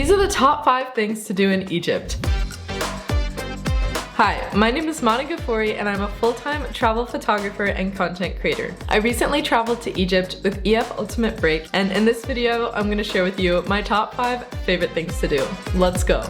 These are the top 5 things to do in Egypt. Hi, my name is Mahna Ghafori and I'm a full-time travel photographer and content creator. I recently traveled to Egypt with EF Ultimate Break, and in this video I'm going to share with you my top 5 favorite things to do. Let's go!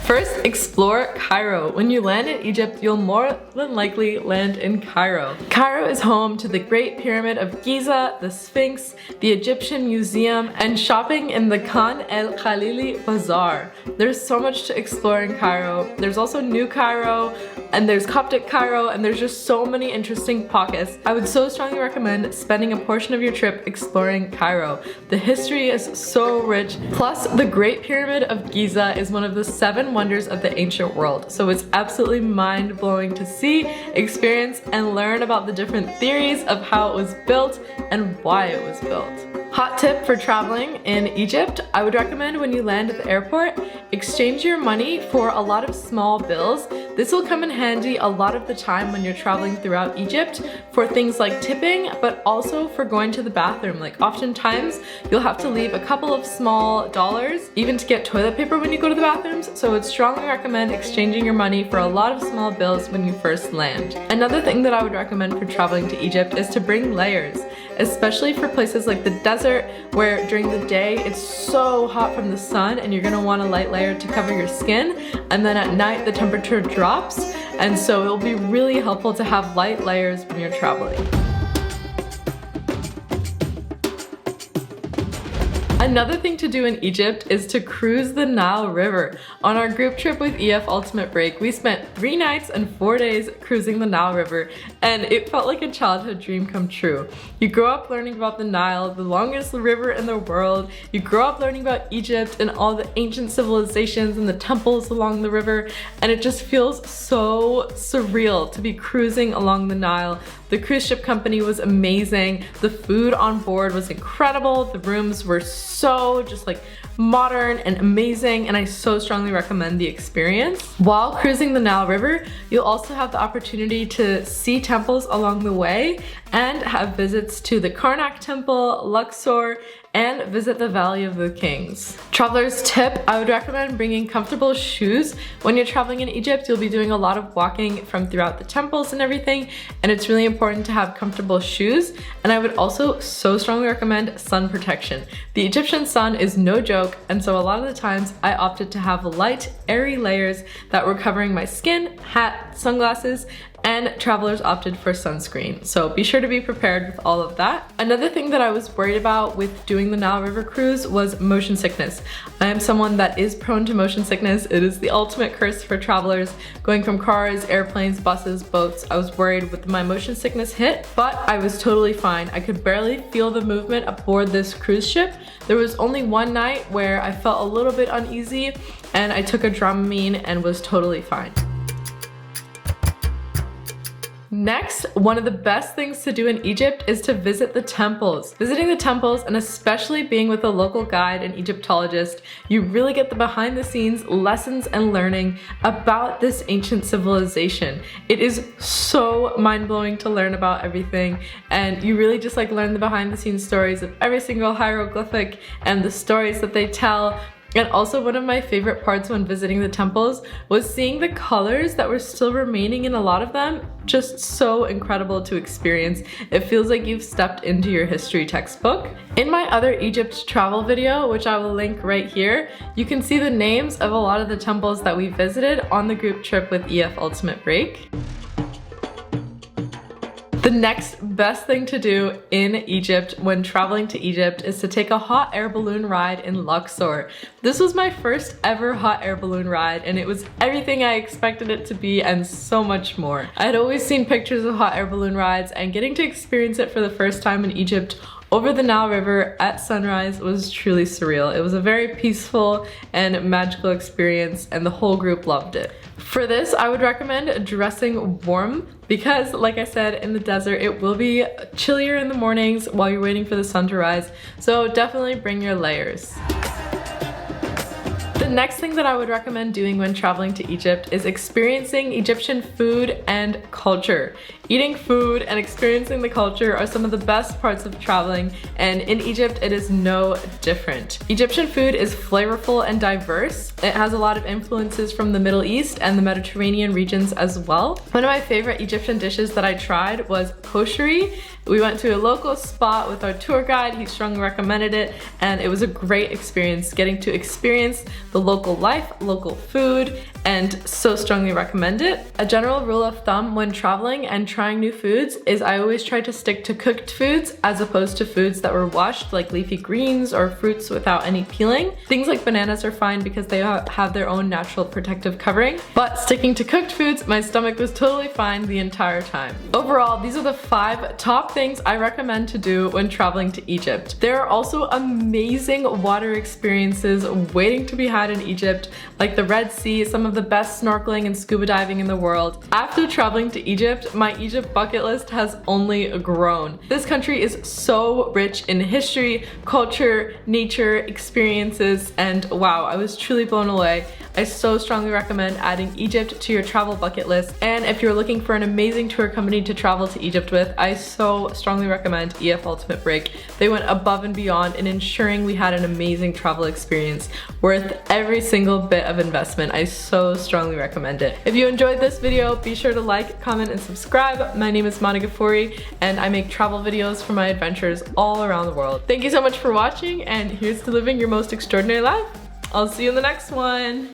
First, explore Cairo. When you land in Egypt, you'll more than likely land in Cairo. Cairo is home to the Great Pyramid of Giza, the Sphinx, the Egyptian Museum, and shopping in the Khan el Khalili Bazaar. There's so much to explore in Cairo. There's also New Cairo, and there's Coptic Cairo, and there's just so many interesting pockets. I would so strongly recommend spending a portion of your trip exploring Cairo. The history is so rich. Plus, the Great Pyramid of Giza is one of the 7 wonders of the ancient world. So it's absolutely mind-blowing to see, experience, and learn about the different theories of how it was built and why it was built. Hot tip for traveling in Egypt, I would recommend when you land at the airport, exchange your money for a lot of small bills. This will come in handy a lot of the time when you're traveling throughout Egypt for things like tipping, but also for going to the bathroom. Like oftentimes you'll have to leave a couple of small dollars, even to get toilet paper when you go to the bathrooms. So I would strongly recommend exchanging your money for a lot of small bills when you first land. Another thing that I would recommend for traveling to Egypt is to bring layers, especially for places like the desert where during the day it's so hot from the sun and you're going to want a light layer to cover your skin, and then at night the temperature drops, and so it'll be really helpful to have light layers when you're traveling. Another thing to do in Egypt is to cruise the Nile River. On our group trip with EF Ultimate Break, we spent 3 nights and 4 days cruising the Nile River, and it felt like a childhood dream come true. You grow up learning about the Nile, the longest river in the world. You grow up learning about Egypt and all the ancient civilizations and the temples along the river, and it just feels so surreal to be cruising along the Nile. The cruise ship company was amazing. The food on board was incredible. The rooms were so just like modern and amazing, and I so strongly recommend the experience. While cruising the Nile River, you'll also have the opportunity to see temples along the way and have visits to the Karnak Temple, Luxor, and visit the Valley of the Kings. Travelers tip, I would recommend bringing comfortable shoes. When you're traveling in Egypt, you'll be doing a lot of walking from throughout the temples and everything, and it's really important to have comfortable shoes. And I would also so strongly recommend sun protection. The Egyptian sun is no joke, and so a lot of the times I opted to have light, airy layers that were covering my skin, hat, sunglasses, and travelers opted for sunscreen. So be sure to be prepared with all of that. Another thing that I was worried about with doing the Nile River cruise was motion sickness. I am someone that is prone to motion sickness. It is the ultimate curse for travelers. Going from cars, airplanes, buses, boats, I was worried with my motion sickness hit, but I was totally fine. I could barely feel the movement aboard this cruise ship. There was only one night where I felt a little bit uneasy, and I took a Dramamine and was totally fine. Next, one of the best things to do in Egypt is to visit the temples. Visiting the temples, and especially being with a local guide and Egyptologist, you really get the behind the scenes lessons and learning about this ancient civilization. It is so mind-blowing to learn about everything, and you really just like learn the behind the scenes stories of every single hieroglyphic and the stories that they tell. And also, one of my favorite parts when visiting the temples was seeing the colors that were still remaining in a lot of them. Just so incredible to experience. It feels like you've stepped into your history textbook. In my other Egypt travel video, which I will link right here, you can see the names of a lot of the temples that we visited on the group trip with EF Ultimate Break. The next best thing to do in Egypt when traveling to Egypt is to take a hot air balloon ride in Luxor. This was my first ever hot air balloon ride, and it was everything I expected it to be and so much more. I had always seen pictures of hot air balloon rides, and getting to experience it for the first time in Egypt over the Nile River at sunrise was truly surreal. It was a very peaceful and magical experience, and the whole group loved it. For this, I would recommend dressing warm because, like I said, in the desert it will be chillier in the mornings while you're waiting for the sun to rise, so definitely bring your layers. The next thing that I would recommend doing when traveling to Egypt is experiencing Egyptian food and culture. Eating food and experiencing the culture are some of the best parts of traveling, and in Egypt it is no different. Egyptian food is flavorful and diverse. It has a lot of influences from the Middle East and the Mediterranean regions as well. One of my favorite Egyptian dishes that I tried was kosheri. We went to a local spot with our tour guide. He strongly recommended it, and it was a great experience getting to experience the local life, local food, and so strongly recommend it. A general rule of thumb when traveling and trying new foods is I always try to stick to cooked foods as opposed to foods that were washed, like leafy greens or fruits without any peeling. Things like bananas are fine because they have their own natural protective covering, but sticking to cooked foods, my stomach was totally fine the entire time. Overall, these are the 5 top things I recommend to do when traveling to Egypt. There are also amazing water experiences waiting to be had in Egypt, like the Red Sea, some of the best snorkeling and scuba diving in the world. After traveling to Egypt, my Egypt bucket list has only grown. This country is so rich in history, culture, nature, experiences, and wow, I was truly blown away. I so strongly recommend adding Egypt to your travel bucket list, and if you're looking for an amazing tour company to travel to Egypt with, I so strongly recommend EF Ultimate Break. They went above and beyond in ensuring we had an amazing travel experience worth every single bit of investment. I so strongly recommend it. If you enjoyed this video, be sure to like, comment, and subscribe. My name is Mahna Ghafori, and I make travel videos for my adventures all around the world. Thank you so much for watching, and here's to living your most extraordinary life. I'll see you in the next one.